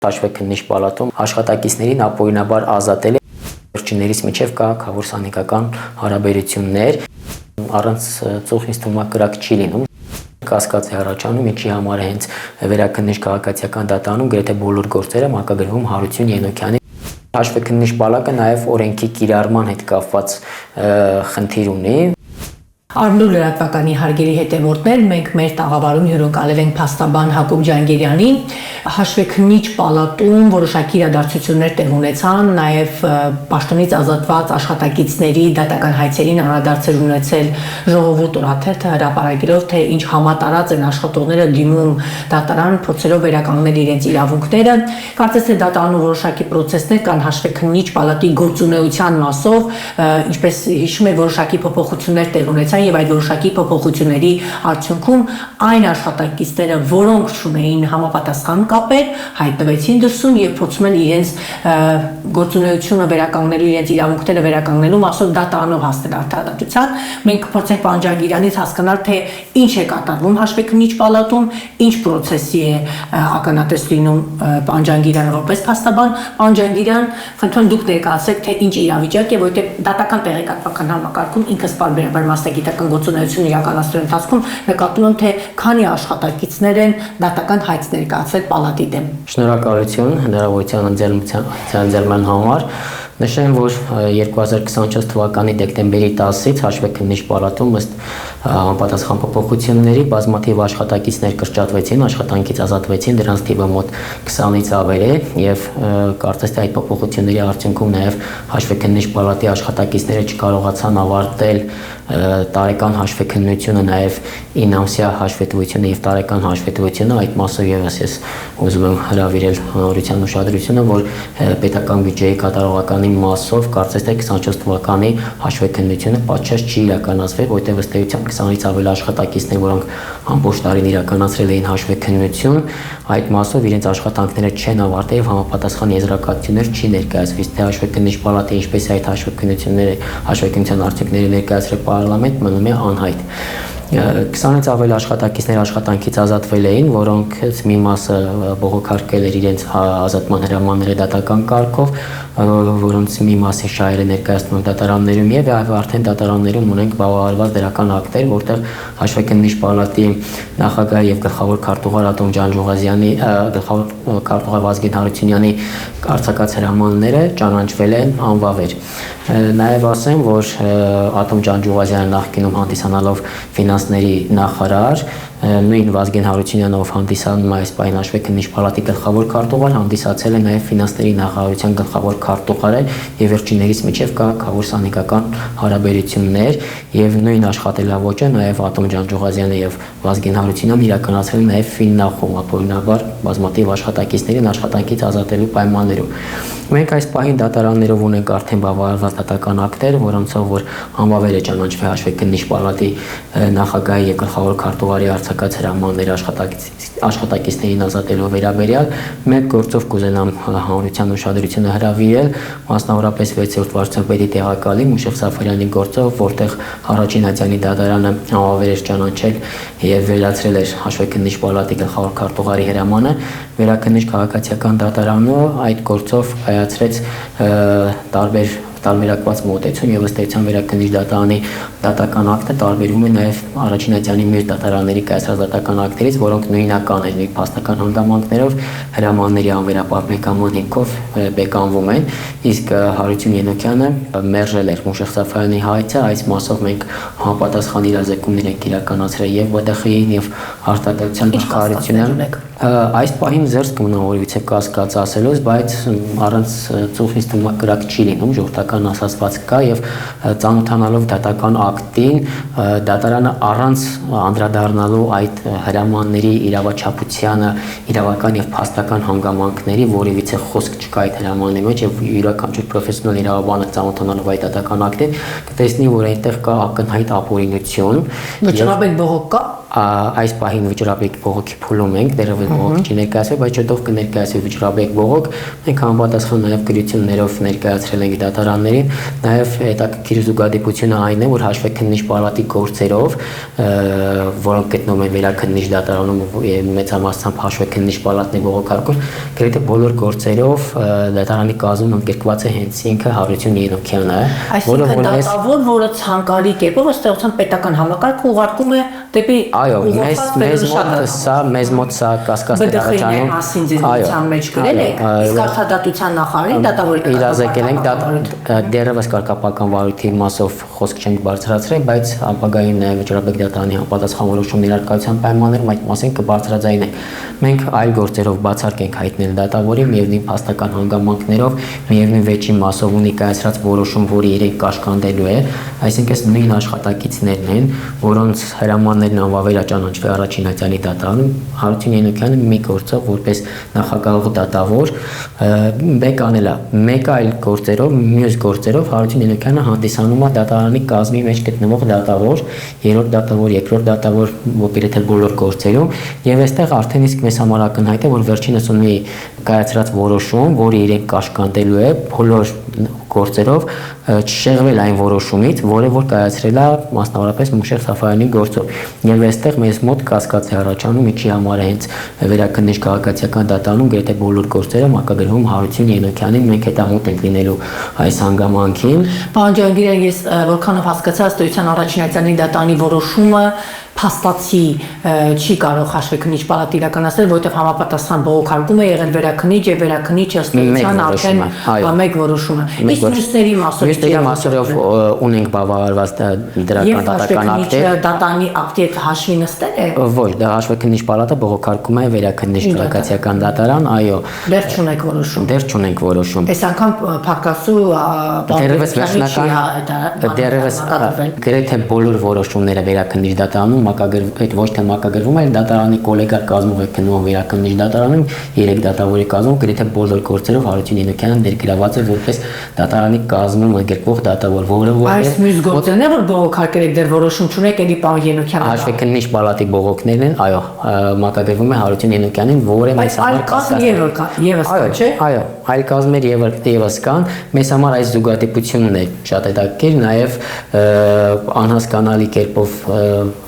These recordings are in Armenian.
Հաշվեկննիչ պալատում աշխատակիցներին ապօրինաբար ազատել է վերջիններից միջև քաղաքավոր-սանիկական հարաբերություններ, առանց ծուխ-ինստումակրակ չի լինում, կասկած է առաջանում, ինչի համար է հենց վերաքննիչ քաղաքացիական դատարանում գրեթե բոլոր գործերը մակագրվում Հարություն Ենոքյանի։ Հաշվեկննիչ պալատը նաև օրենքի կիրառման հետ կապված խնդիր ունի։ Առնու լրատվականի հարգելի հետևորդներ, մենք մեր տաղավարում հյուրընկալել ենք փաստաբան Հակոբ Ջանգիրյանին, հաշվեկննիչ պալատում որոշակի իրադարձություններ տեղ ունեցան, նաև պաշտոնից ազատված աշխատակիցների դատական հայցերին անդրադարձեր ունեցել Ժողովուրդ օրաթերթը հրապարակելով, թե ինչ համատարած են աշխատողները դիմում դատարան փորձելով վերականգնել իրենց իրավունքները, կարծես թե դատարանում որոշակի պրոցեսներ կան հաշվեկննիչ պալատի գործունեության մասով, ինչպես հիշում եք, որոշակի փոփոխություններ տեղ ունեցան եւ այդ որոշակի փոփոխությունների արդյունքում այն աշխատակիցները, որոնք ունեին համապատասխան կապեր, հայտնվեցին դրսում եւ փորձում են իրենց գործունեությունը վերականգնելու, իրենց իրավունքները վերականգնելու մասով դատարանով հասնել արդարադատության։ Մենք կփորձենք պարոն Ջանգիրյանից հասկանալ, թե ինչ է կատարվում հաշվեկննիչ պալատում, ինչ պրոցեսի է ականատես լինում պարոն Ջանգիրյանը որպես փաստաբան։ Պարոն Ջանգիրյան, խնդրում դուք ներկայացեք, թե ինչ իրավիճակ է, որովհետեւ դատական տեղեկատվական համակարգում ինքս պարբերաբար մասնագիտական գործունեություն իրականացնելու ընթացքում նկատում եմ, թե քանի աշխատակիցներ են դատական հայց ներկայացրել պալատի դեմ։ Շնորհակալություն հնարավորության ընձեռման համար։ Նշեմ, որ 2024 թվականի դեկտեմբերի 10-ից հաշվեկննիչ պալատում ըստ համապատասխան փոփոխությունների բազմաթիվ աշխատակիցներ կրճատվեցին, աշխատանքից ազատվեցին, դրանց թիվը մոտ 20-ից ավել է եւ կարծես թե այդ փոփոխությունների արդյունքում նաեւ հաշվեկննիչ պալատի աշխատակիցները չկարողացան ավարտել տարեկան հաշվեկնությունը, նաեւ 9 ամսյա հաշվետվությունը եւ տարեկան հաշվետվությունը, այդ մասով եւս ես ուզում եմ հրավիրել հանրության ուշադրությունը, որ պետական բյուջեի կատարողականի մասով կարծես թե 24 թվականի հաշվեկնությունը պատշաճ չի իրականացվել, որտեղ ըստ էության 20-ից ավել աշխատակիցներ, որոնք ամբողջ տարին իրականացրել էին հաշվեկնություն, այդ մասով իրենց աշխատանքները չեն ավարտել եւ համապատասխան եզրակացություններ չի ներկայացվել, թե հաշվեկննիչ պալատը ինչպես է այդ հաշվեկնության արդյունքները ներկայացրել պարլամենտ, մնում է անհայտ։ 20-ից ավել աշխատակիցներ աշխատանքից ազատվել էին, որոնց մի մասը բողոքարկել էր իրենց ազատման հրամանները դատական կարգով, որոնց մի մասի շահերը ներկայացնում դատարաններում եւ արդեն դատարաններում ունենք բավարարված դրական ակտեր, որտեղ հաշվեկննիչ պալատի նախագահ եւ գլխավոր քարտուղար Ատոմ Ջանջուղազյանի, գլխավոր քարտուղար Վազգեն Հարությունյանի արձակած հրամանները ճանաչվել են անվավեր։ Նաեւ ասեմ, որ Ատոմ Ջանջուղազյանը նախկինում հանդիսանալով ֆինանսների նախարար, նույն Վազգեն Հարությունյանով հանդիսանում այս պահին հաշվեկննիչ պալատի գլխավոր քարտուղար, հանդիսացել է նաև ֆինանսների նախարարության գլխավոր քարտուղարը եւ վերջիններից միջև քաղաքավոր-սանիկական հարաբերություններ եւ նույն աշխատելավոճը նաև Ատոմ Ջանջուղազյանը եւ Վազգեն Հարությունյանն իրականացրել նաև ֆիննախում ապօրինաբար բազմաթիվ աշխատակիցներին աշխատանքից ազատելու պայմաններում։ Մենք այս պահին դատարաններով ունենք արդեն բավարարված դատական ակտեր, որոնցով որ անվավեր է ճանաչվել հաշվեկննիչ պալատի նախագահի եւ գլխավոր քարտուղարի արձակած հրամաններ աշխատակիցներին ազատելու վերաբերյալ, մեկ գործով կուզենամ հանրության ուշադրությունը հրավիրել, մասնավորապես 6-րդ վարչապետի տեղակալի Մուշեղ Սաֆարյանի գործով, որտեղ առաջին ատյանի դատարանը անվավեր էր ճանաչել եւ վերացրել էր հաշվեկննիչ պալատի գլխավոր քարտուղարի հրամանը, վերաքննիչ քաղաքացիական դատարանը այդ գործով կայացրեց տարբերակված մոտեցում եւ ըստ էության վերաքննիչ դատարանի դատական ակտը տարբերվում է նաեւ առաջին ատյանի մեր դատարանների կայացած դատական ակտերից, որոնք նույնական են, նույն փաստական հանգամանքներով հրամանների անվերապահական հիմքով բեկանվում են, իսկ Հարություն Ենոքյանը մերժել էր Մուշեղ Սաֆարյանի հայցը, այս մասով մենք համապատասխան իրազեկումներ ենք իրականացրել եւ ՎԴԽ-ին եւ արտադրության նախարարությունն այս պահին զերծ կմնավորվից է կասկած ասելուց, բայց առանց ծուխ-ինստումակրակ չի լինում, ժողովրդական ասացված կա եւ ծանոթանալով դատական ակտին դատարանը առանց անդրադառնալու այդ հրամանների իրավաչափությանը, իրավական եւ փաստական հանգամանքների, որևիցե խոսք չկա այդ հրամանների մեջ եւ յուրաքանչյուր պրոֆեսիոնալ իրավաբանը ծանոթանալով այդ դատական ակտին կտեսնի, որ այնտեղ կա ակնհայտ ապօրինություն։ Վճռաբեկ բողոք կա։ այս պահին վճռաբեկ բողոքի փուլում ենք, դեռևս բողոք չի ներկայացվել, բայց շուտով կներկայացվի վճռաբեկ բողոք։ Մենք համապատասխան նաև գրություններով ներկայացրել ենք դատարաններին, նաև հետաքրքիր զուգադիպությունը այն է, որ հաշվեկնիչ պալատի գործերով, որոնք գտնվում են վերաքննիչ դատարանում եւ մեծամասնությամբ հաշվեկնիչ պալատն է բողոքարկում, գրեթե բոլոր գործերով դատարանի կազմում ընդգրկված է հենց ինքը Հարություն Ենոքյանը, այսինքն դատավոր, որը ցանկալի կերպով ըստ պետական համակարգը ուղարկում է դեպի այո, մեզ մոտ սա կասկած է առաջանում, այո, մեջ գրել եք, իսկ արդարադատության նախարարին դատավորի իրազեկել ենք, դեռևս կարգապահական վարույթի մասով խոսք չենք բարձրացրել, բայց ապագայում նաև վճռաբեկ դատարանի համապատասխան որոշումների առկայության պայմաններում այդ մասին կբարձրաձայնենք։ Մենք այլ գործերով բացառք ենք հայտնել դատավորի միևնույն փաստական հանգամանքներով, միևնույն վեճի մասով ունի կայացրած որոշում, որը իրենք կաշկանդելու է, այսինքն նույն աշխատակիցներն են, որոնց հրամաններն անվավերաճանաչվի առաջին ատյանի դատարանում Հարություն Ենոքյանը մի գործով որպես նախագահող դատավոր մեկ անել է, մեկ այլ գործերով, մյուս գործերով Հարություն Ենոքյանը հանդիսանում է դատարանի կազմի մեջ գտնվող դատավոր, երրորդ դատավոր, երկրորդ դատավոր գրեթե բոլոր գործերում, եւ այստեղ արդեն իսկ մեզ համար ակնհայտ է, որ վերջինս ունի կայացրած որոշում, որը իրենք կաշկանդելու է բոլոր գործերով չշեղվել այն որոշումից, որը որ կայացրել է մասնավորապես Մուշեղ Սաֆարյանի գործով։ Եվ այստեղ մեզ մոտ կասկած է առաջանում, ինչի համար է հենց վերաքննիչ քաղաքացիական դատարանում գրեթե բոլոր գործերը մակագրվում Հարություն Ենոքյանին, մենք հետամուտ ենք լինելու այս հանգամանքին։ Պարոն Ջանգիրյան, ես որքանով հասկացա, ըստեյության առաջին ատյանի դատարանի որոշումը փաստացի չի կարող հաշվեկնիչ պալատը իրականացնել, որովհետև համապատասխան բողոքարկում է եղել վերաքննիչ եւ վերաքննիչը ըստեյության արդեն մեկ որոշում է։ Իսկ մյուսների մասով ունենք բավարարված դրական դատական ակտեր։ Դատանի ակտի հետ հաշվի նստել է։ Ոչ, դա հաշվեկնիչ պալատը բողոքարկում է վերաքննիչ քաղաքացիական դատարան, այո։ Դեռ չունենք որոշում։ Դեռ չունենք որոշում։ Այս անգամ փակասու դեռևս վերջնական դեռևս գրեթե բոլոր որոշումները վերաքննիչ դատարանում այդ ոչ թե մակագրվում է դատարանի կոլեգալ կազմով է քննվում վերաքննիչ դատարանում 3 դատավորի կազմում գրեթե բոլոր գործերով Հարություն Ենոքյանը ներգրաված է որպես դատարանի կազմում ընդգրկվող դատավոր, որը այս մյուս գործերն է որ բողոքարկել եք դեռ որոշում չունեք էլի պարոն Ենոքյանը հաշվեկնիչ պալատի բողոքներն են, այո, մակագրվում է Հարություն Ենոքյանին, որը մեզ համար այո, այլ կազմեր եւս կան, մեզ համար այս զուգադիպությունն է շատ հետաքրքիր, նաեւ անհասկանալի կերպով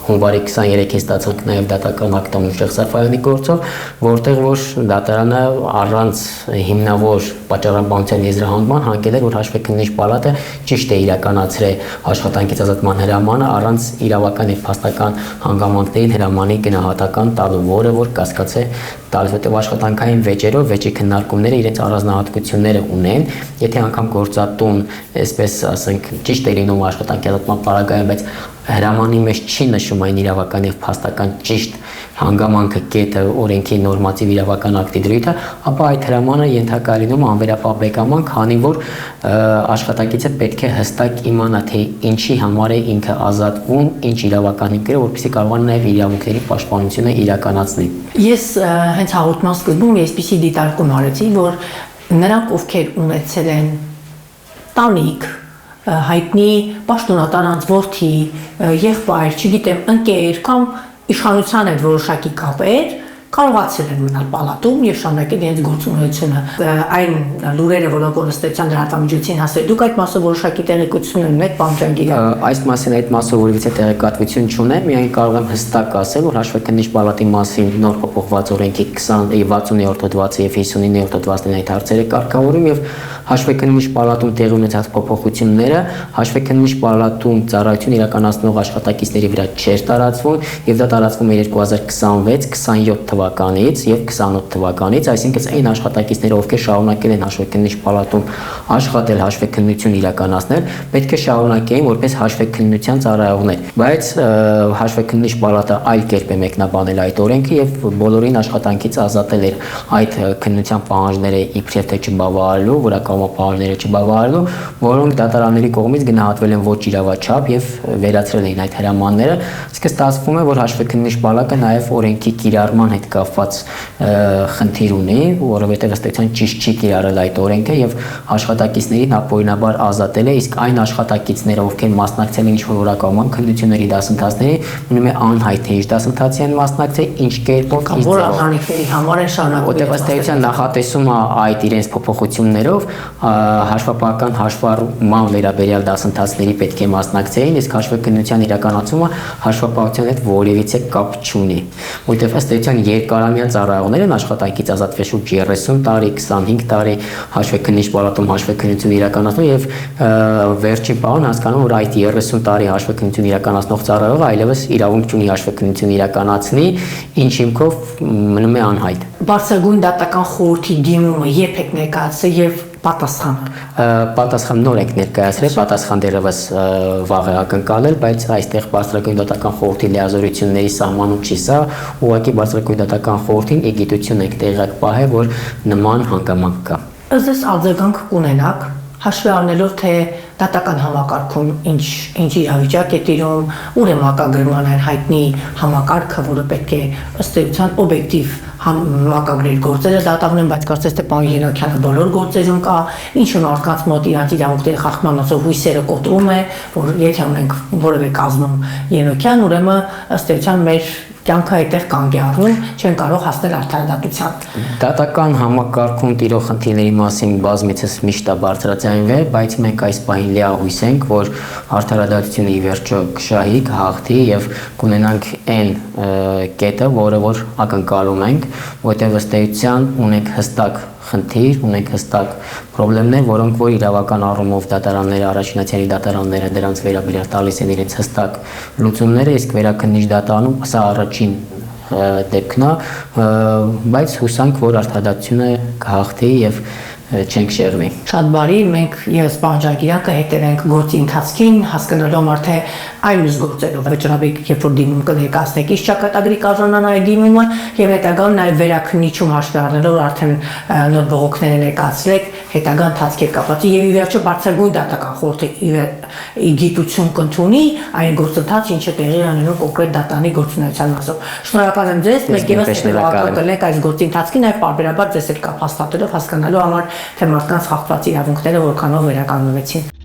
հունվարի 23-ին ստացանք նաև դատական ակտ Մուշեղ Սաֆարյանի գործով, որտեղ որ դատարանը առանց հիմնավոր պատճառաբանության եզրահանգման հանգել էր, որ հաշվեկնիչ պալատը ճիշտ է իրականացրել աշխատանքից ազատման հրամանը առանց իրավական եւ փաստական հանգամանքներին հրամանի գնահատական տալու, որը որ կասկած է տալիս, որտեղ աշխատանքային վեճերով վեճի քննարկումները իրենց առանձնահատկությունները ունեն, եթե անգամ գործատուն, այսպես ասենք, ճիշտ է լինում աշխատանքի ազատման պարագայում, բայց հրամանի մեջ չի նշում այն իրավական եւ փաստական ճիշտ հանգամանքը կետը օրենքի նորմատիվ իրավական ակտի դրույթը, ապա այդ հրամանը ենթակա լինում անվերապահական, քանի որ աշխատակիցը պետք է հստակ իմանա, թե ինչի համար է ինքը ազատվում, ինչ իրավական հիմքեր, որպեսզի կարողանա նաեւ իրավունքների պաշտպանությունը իրականացնել։ Ես հենց հաղորդման սկզբում այսպիսի դիտարկում արեցի, որ նրանք ովքեր ունեցել են տանիք հայտնի պաշտոնատար անձ որդի, եղբայր, չգիտեմ, ընկեր կամ իշխանության հետ որոշակի կապեր կարողացել են մնալ պալատում եւ շարունակել իրենց գործունեությունը։ Այն լուրերը, որոնք ըստեյության լրատվամիջոցին հասել, դուք այդ մասով որոշակի տեղեկություն ունեք, պարոն Ջանգիրյան։ Այս մասին այդ մասով որևիցե տեղեկատվություն չունեմ, միայն կարող եմ հստակ ասել, որ հաշվեկնիչ պալատի մասին նոր փոփոխված օրենքի 60-րդ հոդվածը եւ 59-րդ հոդվածն այդ հարցերը կարգավորում եւ հաշվեկնիչ պալատում տեղի ունեցած փոփոխությունները հաշվեկնիչ պալատում ծառայություն իրականացնող աշխատակիցների վրա չէր տարածվում եւ դա տարածվում է 2026-27 թվականից եւ 28 թվականից, այսինքն այն աշխատակիցները, ովքեր շարունակել են հաշվեկնիչ պալատում աշխատել, հաշվեկնություն իրականացնել, պետք է շարունակեին որպես հաշվեկնության ծառայողներ, բայց հաշվեկնիչ պալատը այլ կերպ է մեկնաբանել այդ օրենքը եւ բոլորին աշխատանքից ազատել էր այդ քննության պահանջները իբրև թե չբավարարելու, որակամապահանջները չբավարարելու, որոնք դատարանների կողմից գնահատվել են ոչ իրավաչափ եւ վերացրել էին այդ հրամանները, իսկ ստացվում է, որ հաշվեկնիչ պալատը նաեւ օրենքի կիրառման հետ կապված խնդիր ունի, որովհետև ըստ էության ճիշտ չի կիրառել այդ օրենքը եւ աշխատակիցներին ապօրինաբար ազատել է, իսկ այն աշխատակիցները, ովքեր մասնակցել են ինչ-որ որակավորման քննությունների դասընթացների, մնում է անհայտ թե ինչ դասընթացի են մասնակցել, ինչ կերպով, ինչ որ արտանիքների համար են շարունակում, որտեղ ըստ էության նախատեսումը այդ իրենց փոփոխություններով հաշվապահական հաշվառման վերաբերյալ դասընթացների պետք է մասնակցեին, իսկ հաշվեկնության իրականացումը հաշվապահության հետ որևիցե կապ չունի, որտեղ ըստ էության երկարամյա ծառայողներ են աշխատանքից ազատվել շուրջ 30 տարի, 25 տարի հաշվեկնիչ պալատում հաշվեկնություն իրականացնում եւ վերջին բանը հասկանում որ այդ 30 տարի հաշվեկնություն իրականացնող ծառայողը այլևս իրավունք չունի հաշվեկնություն իրականացնի, ինչ հիմքով մնում է անհայտ։ Բարձրագույն դատական խորհրդի դիմումը երբ եք ներկայացրել եւ պատասխանը։ Պատասխան նոր եք ներկայացրել, պատասխան դեռևս վաղ է ակնկալել, բայց այստեղ բարձրագույն դատական խորհրդի լիազորությունների սահմանում չի սա, ուղղակի բարձրագույն դատական խորհրդին իգիտություն եք տեղակ պահել, որ նման հանգամանք կա։ Ըստ արձագանք կունենաք, հաշվի առնելով թե դատական համակարգում ինչ իրավիճակ է տիրում, ուր է մակագրման այն հայտնի համակարգը, որը պետք է ըստ էության օբյեկտիվ մակագրեր գործերը դատավորեն, բայց կարծես թե պարոն Ենոքյանը բոլոր գործերում կա, ինչ որ մարդկանց մոտ իրանց իրավունքների խախտմանոցով հույսերը կոտրում է, որ եթե ունենք որևէ կազմում Ենոքյան, ուրեմն ըստ էության մեր կյանքը այդտեղ կանգ է առնում, չեն կարող հասնել արդարադատության։ Դատական համակարգում տիրող խնդիրների մասին բազմիցս միշտ է բարձրաձայնվել, բայց մենք այս պահին լիահույս ենք, որ արդարադատությունը ի վերջո կշահի, կհաղթի եւ կունենանք այն կետը, որը որ ակնկալում ենք, որտեղ ըստ էության ունենք հստակ խնդիր, ունենք հստակ խնդիրներ, որոնք որ իրավական առումով դատարանները, առաջինացիայի դատարանները դրանց վերաբերյալ տալիս են իրենց հստակ լուծումները, իսկ վերաքննիչ դատարանում սա առաջին դեպքն է, բայց հուսանք, որ արդարադատությունը կհաղթի եւ չենք շեղվի։ Շատ բարի, մենք ես պահանջարկիրակը հետևենք գործի ընթացքին, հասկանալով արդեն այլ մյուս գործերով վճռաբեկ, երբ որ դիմում կներկայացնեք իշ ճակատագրի կազմանան այդ դիմումը եւ հետագան նաեւ վերաքննիչում հաշվի առնելով արդեն նոր բողոքները ներկայացրեք, հետագա ընթացքի կապված եւ ի վերջո բարձրագույն դատական խորհուրդը գիտություն կընդունի այն գործընթացը, ինչը տեղի ունենում կոնկրետ դատանի գործունեության մասով։ Շնորհակալ եմ ձեզ, մենք եւս հետեւական կլինենք այս գործի ընթացքին, այլ պարբերաբար ձեզ հետ կապ հաստատելով հասկանալու համար թե մարդկանց խախտված իրավունքները որքանով վերականգնվեցին։